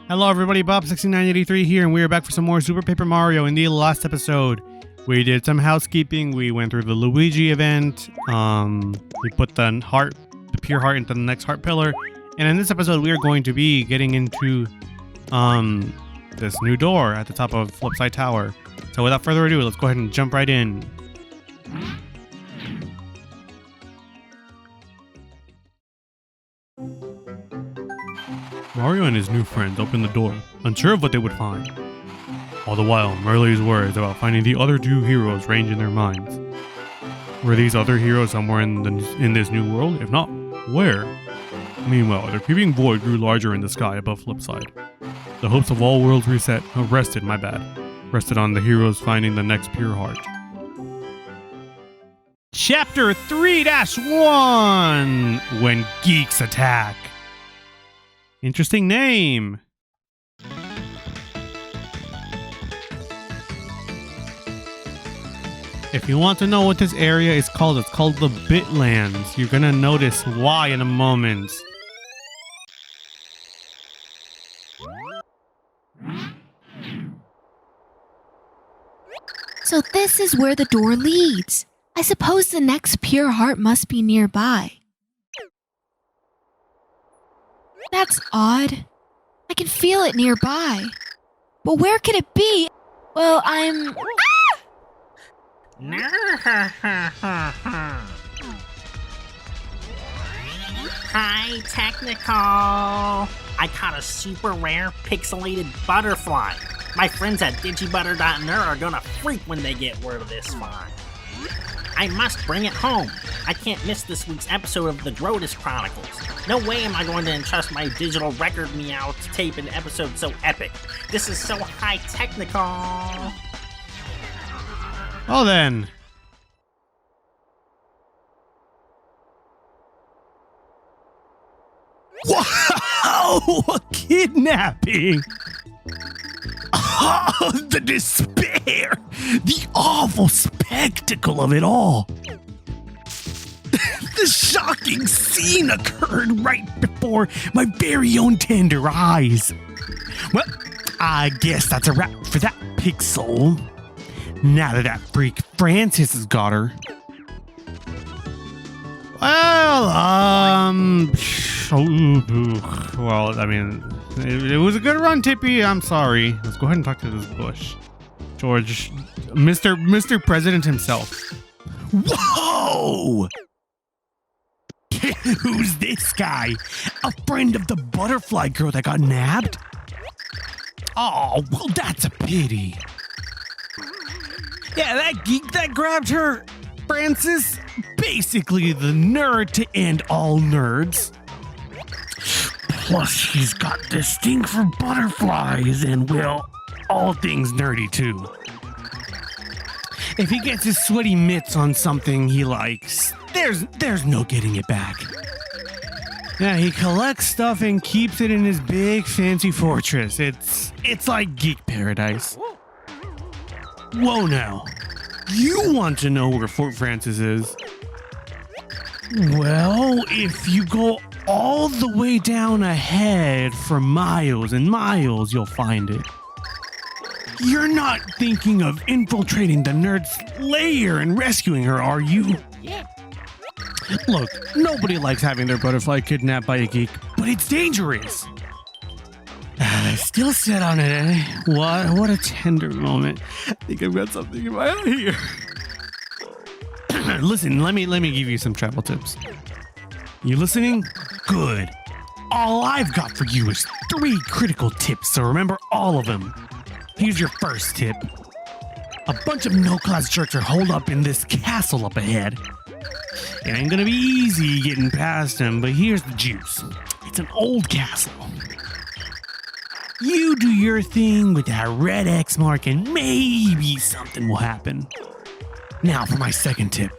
Hello everybody, Bob6983 here, and we are back for some more Super Paper Mario. In the last episode, we did some housekeeping. We went through the Luigi event. We put the pure heart into the next heart pillar. And in this episode, we are going to be getting into this new door at the top of Flipside Tower. So without further ado, let's go ahead and jump right in. Mario and his new friends opened the door, unsure of what they would find. All the while, Merle's worries about finding the other two heroes range in their minds. Were these other heroes somewhere in this new world? If not, where? Meanwhile, their creeping void grew larger in the sky above Flipside. The hopes of all worlds rested on the heroes finding the next pure heart. Chapter 3-1, When Geeks Attack. Interesting name. If you want to know what this area is called, it's called the Bitlands. You're gonna notice why in a moment. So this is where the door leads. I suppose the next pure heart must be nearby. That's odd. I can feel it nearby. But where could it be? Well, I'm... Hi, Technical! I caught a super rare pixelated butterfly. My friends at digibutter.ner are gonna freak when they get word of this find. I must bring it home. I can't miss this week's episode of the Grotus Chronicles. No way am I going to entrust my digital record meow to tape an episode so epic. This is so high technical. Oh then. Wow! A kidnapping! Oh, the despair! The awful spectacle of it all! The shocking scene occurred right before my very own tender eyes. Well, I guess that's a wrap for that pixel. Now that freak Francis has got her. Well, I mean, it was a good run, Tippi. I'm sorry. Let's go ahead and talk to this bush. George, Mr. President himself. Whoa! Who's this guy? A friend of the butterfly girl that got nabbed? Oh, well, that's a pity. Yeah, that geek that grabbed her, Francis, basically the nerd to end all nerds. Plus, he's got this thing for butterflies and, well, all things nerdy, too. If he gets his sweaty mitts on something he likes, there's no getting it back. Yeah, he collects stuff and keeps it in his big fancy fortress. It's like geek paradise. Whoa now. You want to know where Fort Francis is? Well, if you go all the way down ahead for miles and miles, you'll find it. You're not thinking of infiltrating the nerd's lair and rescuing her, are you? Yeah. Look, nobody likes having their butterfly kidnapped by a geek, but it's dangerous. Still sit on it, eh? What a tender moment. I think I've got something in my eye here. Listen, let me give you some travel tips. You listening? Good. All I've got for you is 3 critical tips, so remember all of them. Here's your first tip. A bunch of no-class jerks are holed up in this castle up ahead. It ain't gonna be easy getting past them, but here's the juice. It's an old castle. You do your thing with that red X mark and maybe something will happen. Now for my second tip.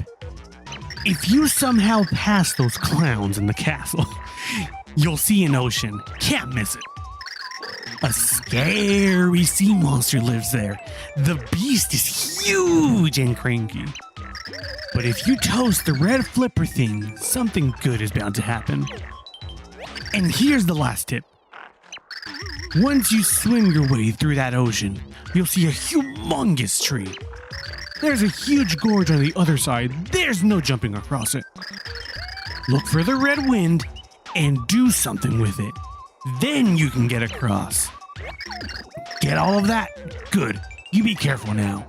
If you somehow pass those clowns in the castle, you'll see an ocean. Can't miss it. A scary sea monster lives there. The beast is huge and cranky. But if you toast the red flipper thing, something good is bound to happen. And here's the last tip. Once you swim your way through that ocean, you'll see a humongous tree. There's a huge gorge on the other side. There's no jumping across it. Look for the red wind and do something with it. Then you can get across. Get all of that? Good. You be careful now.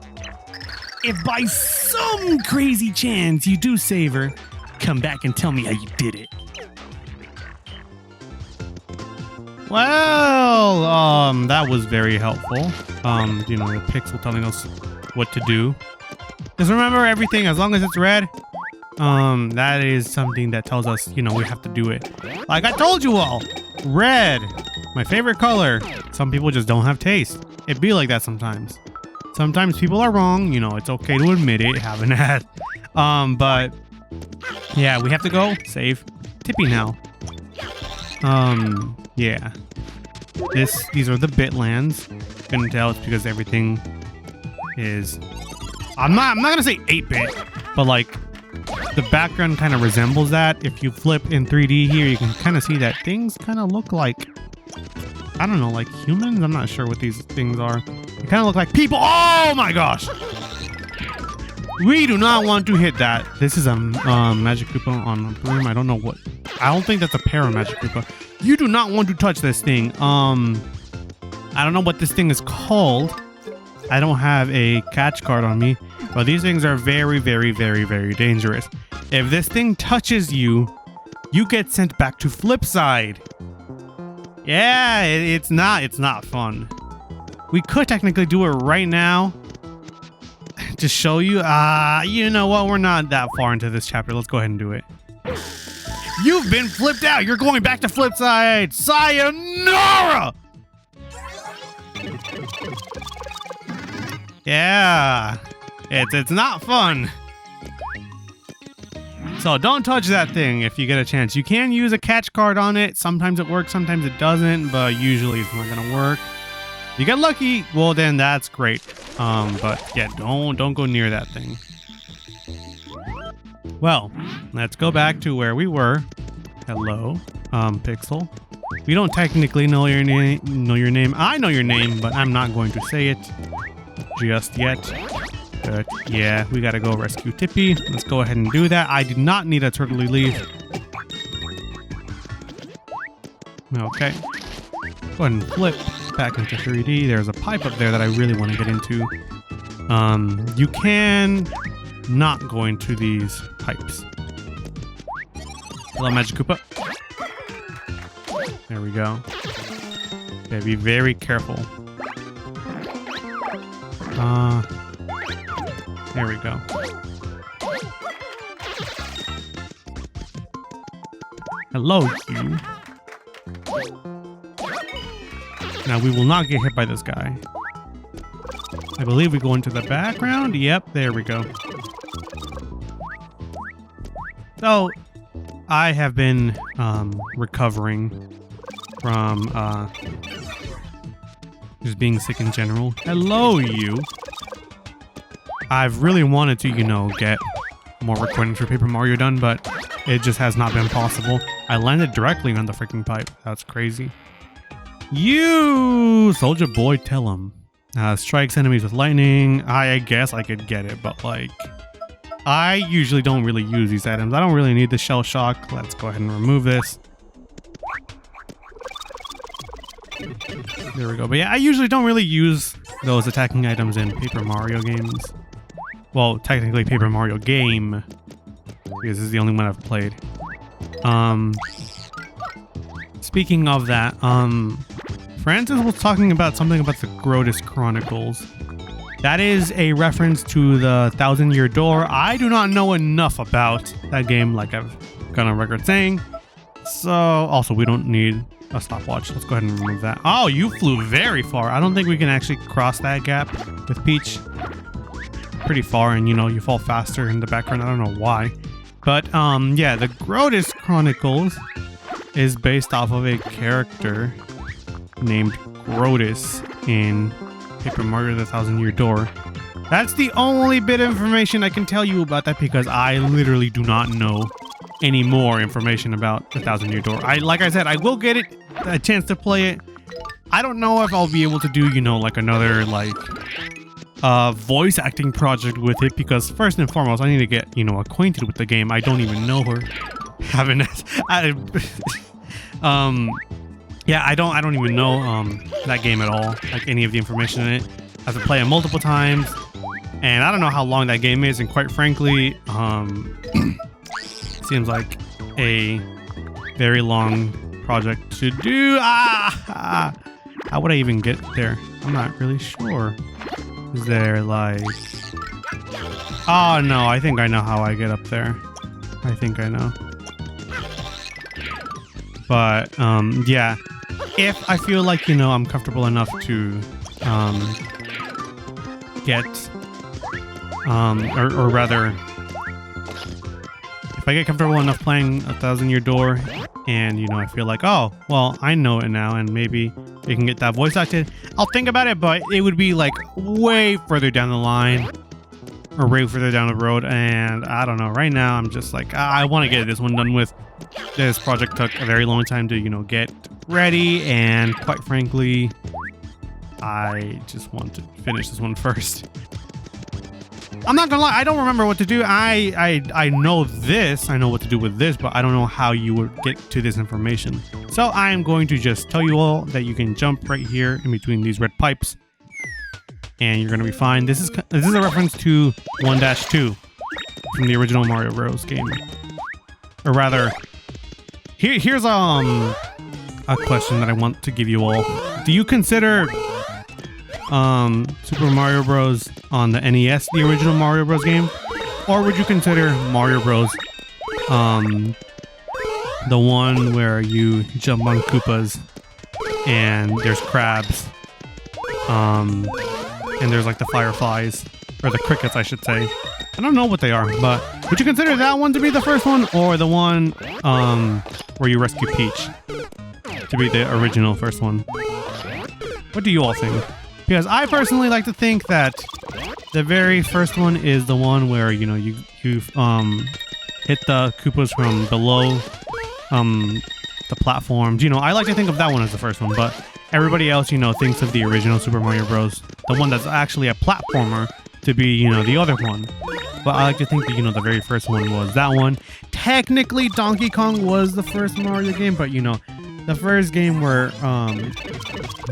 If by some crazy chance you do save her, come back and tell me how you did it. Well, that was very helpful. You know, the pixel telling us what to do. Just remember everything, as long as it's red, that is something that tells us, you know, we have to do it. Like I told you all, red, my favorite color. Some people just don't have taste. It be like that sometimes. Sometimes people are wrong, you know, it's okay to admit it, haven't had. But yeah, we have to go save Tippi now. Yeah. These are the Bitlands. You can tell it's because everything is, I'm not gonna say 8-bit, but like the background kind of resembles that. If you flip in 3D here, you can kind of see that things kind of look like, I don't know, like humans? I'm not sure what these things are. They kind of look like people. Oh my gosh! We do not want to hit that. This is a Magic Koopa on a broom. I don't know what. I don't think that's a Para Magic Koopa. You do not want to touch this thing. I don't know what this thing is called. I don't have a catch card on me, but these things are very, very, very, very dangerous. If this thing touches you, you get sent back to Flipside. Yeah, it's not fun. We could technically do it right now to show you. You know what? We're not that far into this chapter. Let's go ahead and do it. You've been flipped out. You're going back to Flipside. Sayonara! Yeah, it's not fun. So don't touch that thing if you get a chance. You can use a catch card on it. Sometimes it works, sometimes it doesn't, but usually it's not gonna work. If you get lucky, well then that's great. But yeah, don't go near that thing. Well, let's go back to where we were. Hello, Pixel. We don't technically know your name. I know your name, but I'm not going to say it just yet. But yeah, we gotta go rescue Tippi. Let's go ahead and do that. I did not need a turtley leaf. Okay. Go ahead and flip back into 3D. There's a pipe up there that I really want to get into. You can not go into these pipes. Hello, Magic Koopa. There we go. Okay, be very careful. There we go. Hello, you. Now, we will not get hit by this guy. I believe we go into the background. Yep, there we go. So, I have been recovering from just being sick in general. Hello, you. I've really wanted to, you know, get more recordings for Paper Mario done, but it just has not been possible. I landed directly on the freaking pipe. That's crazy. You, Soldier Boy, tell him. Strikes enemies with lightning. I guess I could get it, but like, I usually don't really use these items. I don't really need the shell shock. Let's go ahead and remove this. There we go. But yeah, I usually don't really use those attacking items in Paper Mario games. Well, technically Paper Mario game, because this is the only one I've played. Speaking of that, Francis was talking about something about the Grotus Chronicles. That is a reference to the 1,000-Year Door. I do not know enough about that game, like I've gone on record saying. So, also, we don't need a stopwatch. Let's go ahead and remove that. Oh, you flew very far. I don't think we can actually cross that gap with Peach. Pretty far, and you know, you fall faster in the background. I don't know why. But, yeah, the Grotus Chronicles is based off of a character named Grotus in Paper Mario the 1,000-Year Door. That's the only bit of information I can tell you about that, because I literally do not know any more information about the 1,000-Year Door. Like I said, I will get a chance to play it, I don't know if I'll be able to do, you know, like another like voice acting project with it, because first and foremost, I need to get, you know, acquainted with the game. I don't even know her. Haven't yeah, I don't even know that game at all, like any of the information in it. I have to play it multiple times, and I don't know how long that game is, and quite frankly, seems like a very long project to do. How would I even get there? I'm not really sure. Is there like... Oh no, I think I know how I get up there. I think I know. But yeah, if I feel like, you know, I'm comfortable enough to get or rather, if I get comfortable enough playing A Thousand Year Door, and you know, I feel like, oh well, I know it now, and maybe we can get that voice acted, I'll think about it. But it would be like way further down the line, or way further down the road, and I don't know. Right now, I'm just like, I want to get this one done with. This project took a very long time to, you know, get ready, and quite frankly, I just want to finish this one first. I'm not gonna lie, I don't remember what to do. I know this, I know what to do with this, but I don't know how you would get to this information. So I am going to just tell you all that you can jump right here in between these red pipes, and you're gonna be fine. This is a reference to 1-2 from the original Mario Bros. Game, or rather, here's a question that I want to give you all. Do you consider Super Mario Bros. On the NES the original Mario Bros. Game, or would you consider Mario Bros. The one where you jump on Koopas and there's crabs, and there's like the fireflies, or the crickets, I should say. I don't know what they are, but would you consider that one to be the first one, or the one where you rescue Peach to be the original first one? What do you all think? Because I personally like to think that the very first one is the one where, you know, you hit the Koopas from below the platforms. You know, I like to think of that one as the first one, but everybody else, you know, thinks of the original Super Mario Bros., the one that's actually a platformer, to be, you know, the other one. But I like to think that, you know, the very first one was that one. Technically, Donkey Kong was the first Mario game, but, you know, the first game where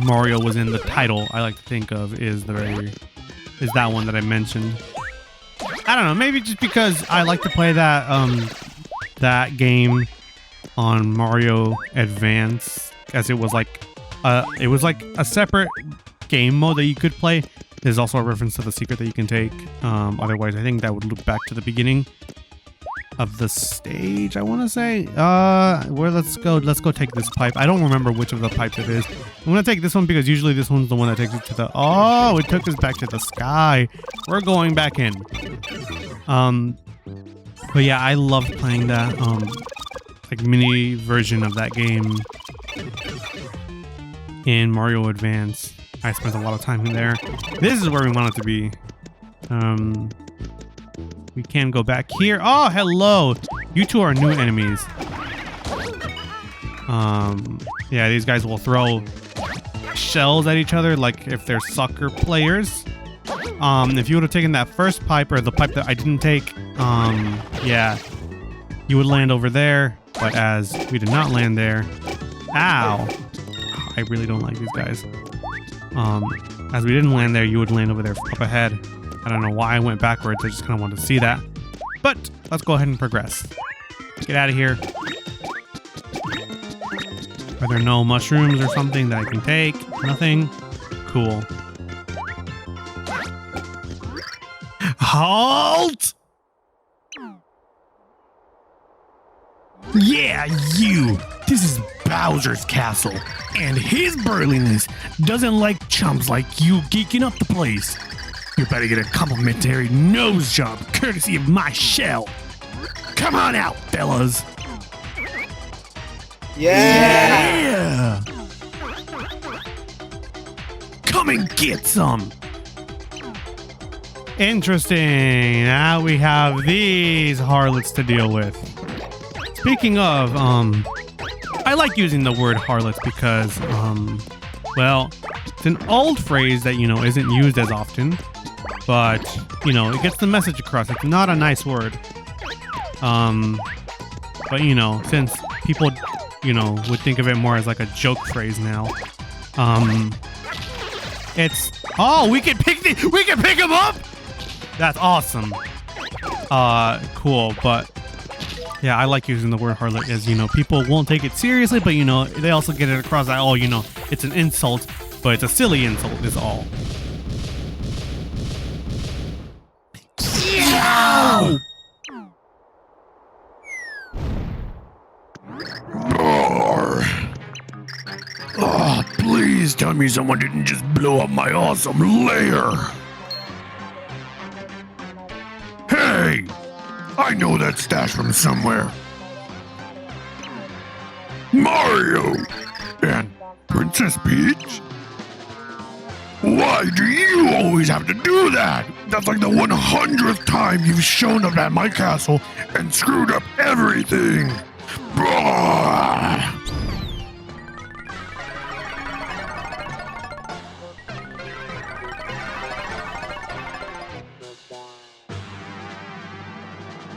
Mario was in the title, I like to think of is that one that I mentioned. I don't know, maybe just because I like to play that that game on Mario Advance, as it was like a separate game mode that you could play. There's also a reference to the secret that you can take. Otherwise, I think that would loop back to the beginning of the stage, I want to say. Let's go take this pipe. I don't remember which of the pipes it is. I'm gonna take this one because usually this one's the one that takes it to the... Oh, it took us back to the sky. We're going back in. But yeah, I love playing that like mini version of that game in Mario Advance. I spent a lot of time in there. This is where we want it to be. We can go back here. Oh, hello. You two are new enemies. Yeah, these guys will throw shells at each other like if they're soccer players. If you would have taken that first pipe, or the pipe that I didn't take, yeah, you would land over there. But as we did not land there, ow, I really don't like these guys. As we didn't land there, you would land over there up ahead. I don't know why I went backwards. I just kind of wanted to see that. But let's go ahead and progress. Get out of here. Are there no mushrooms or something that I can take? Nothing? Cool. Halt! Yeah, you! This is Bowser's castle, and his burliness doesn't like chumps like you geeking up the place. You better get a complimentary nose job courtesy of my shell. Come on out, fellas. Yeah! Come and get some. Interesting. Now we have these harlots to deal with. Speaking of, I like using the word harlots because Well, it's an old phrase that, you know, isn't used as often, but, you know, it gets the message across. It's not a nice word. But, you know, since people, you know, would think of it more as like a joke phrase now, it's, oh, we can pick him up? That's awesome. Cool, but yeah, I like using the word harlot as, you know, people won't take it seriously, but, you know, they also get it across that, oh, you know, it's an insult, but it's a silly insult is all. Ow! Oh, please tell me someone didn't just blow up my awesome lair. Hey! I know that stash from somewhere. Mario! And Princess Peach? Why do you always have to do that? That's like the 100th time you've shown up at my castle and screwed up everything. Blah.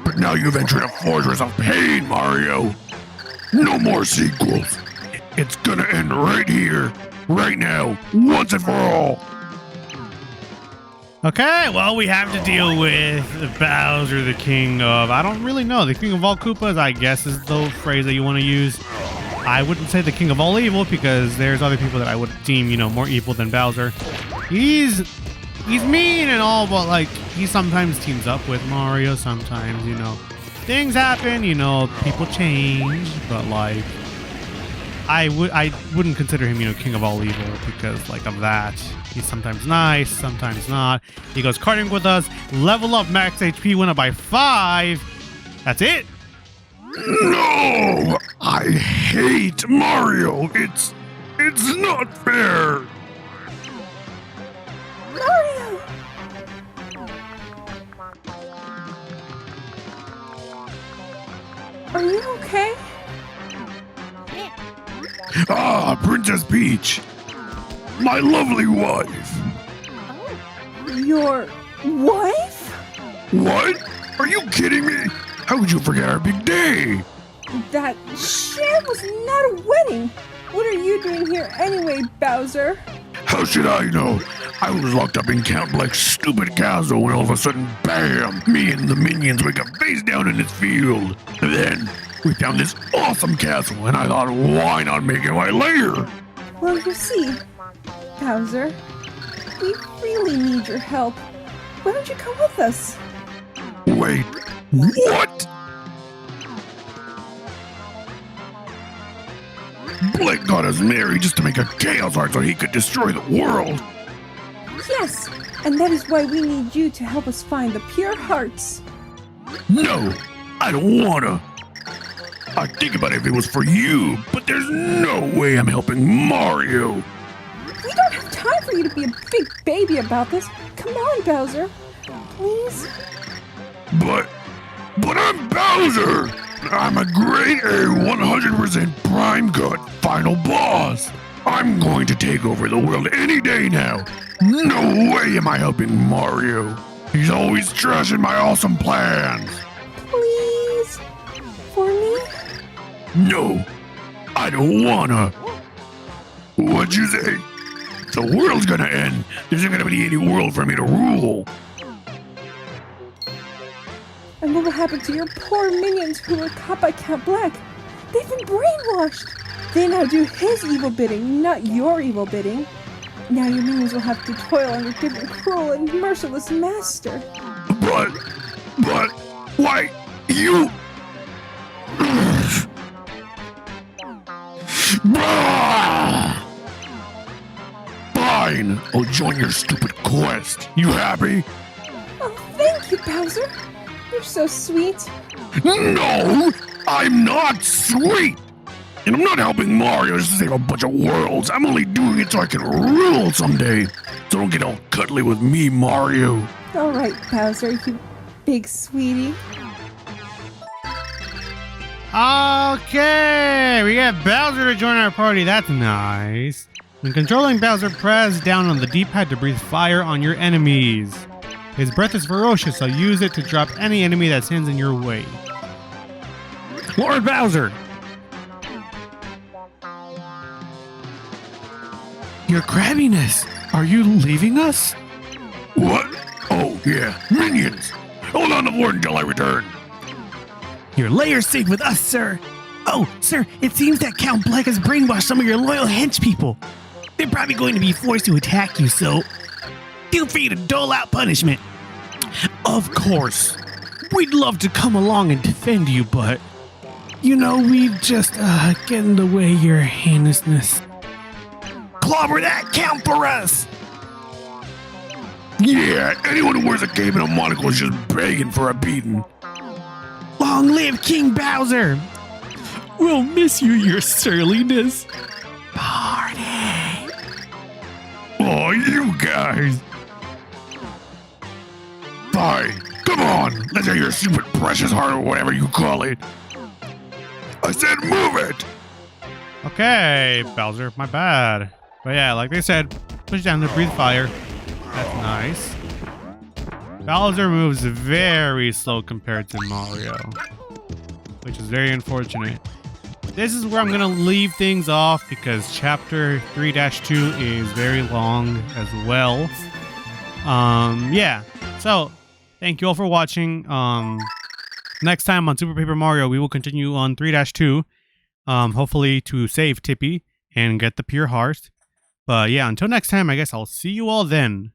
But now you've entered a fortress of pain, Mario. No more sequels. It's gonna end right here, right now, once and for all. Okay, well, we have to deal with Bowser, the king of, I don't really know, the king of all Koopas, I guess is the phrase that you want to use. I wouldn't say the king of all evil because there's other people that I would deem, you know, more evil than Bowser. He's mean and all, but like, he sometimes teams up with Mario, sometimes, you know, things happen, you know, people change, but like, I wouldn't consider him, you know, king of all evil because like of that. He's sometimes nice, sometimes not. He goes karting with us, level up max HP, went up by 5. That's it. No! I hate Mario. It's not fair. Mario! Are you okay? Ah, Princess Peach. My lovely wife. Your wife? What? Are you kidding me? How could you forget our big day? That shit was not a wedding. What are you doing here anyway, Bowser? How should I know? I was locked up in Camp Black's stupid castle when all of a sudden, bam, me and the minions wake up face down in this field. And then we found this awesome castle and I thought, why not make it my lair? Well, you see, Bowser, we really need your help. Why don't you come with us? Wait, what? Blake got us married just to make a chaos art so he could destroy the world. Yes, and that is why we need you to help us find the pure hearts. No, I don't wanna. I'd think about it if it was for you, but there's no way I'm helping Mario. We don't have time for you to be a big baby about this. Come on, Bowser. Please? But I'm Bowser! I'm a grade A 100% prime cut final boss! I'm going to take over the world any day now! No way am I helping Mario! He's always trashing my awesome plans! Please? For me? No, I don't wanna! What'd you say? The world's gonna end! There isn't gonna be any world for me to rule! And what will happen to your poor minions who were caught by Count Black? They've been brainwashed! They now do his evil bidding, not your evil bidding. Now your minions will have to toil under different cruel and merciless master. But, why, you... Fine, I'll join your stupid quest. You happy? Oh, thank you, Bowser! You're so sweet. No, I'm not sweet. And I'm not helping Mario just to save a bunch of worlds. I'm only doing it so I can rule someday. So don't get all cuddly with me, Mario. All right, Bowser, you big sweetie. Okay, we got Bowser to join our party. That's nice. When controlling Bowser, press down on the D-pad to breathe fire on your enemies. His breath is ferocious, so use it to drop any enemy that stands in your way. Lord Bowser! Your crabbiness, are you leaving us? What? Oh, yeah, minions! Hold on the fort until I return. Your layer's safe with us, sir. Oh, sir, it seems that Count Black has brainwashed some of your loyal henchpeople. They're probably going to be forced to attack you, so feel free to dole out punishment. Of course. We'd love to come along and defend you, but you know, we'd just get in the way, your heinousness. Clobber that count for us! Yeah, anyone who wears a cape and a monocle is just begging for a beating. Long live King Bowser! We'll miss you, your surliness. Party! Oh, you guys! Fine, come on, let's have your stupid precious heart or whatever you call it. I said move it! Okay, Bowser, my bad. But yeah, like they said, push down to breathe fire. That's nice. Bowser moves very slow compared to Mario, which is very unfortunate. This is where I'm going to leave things off because chapter 3-2 is very long as well. Yeah, so thank you all for watching. Next time on Super Paper Mario, we will continue on 3-2, hopefully to save Tippi and get the pure heart. But yeah, until next time, I guess I'll see you all then.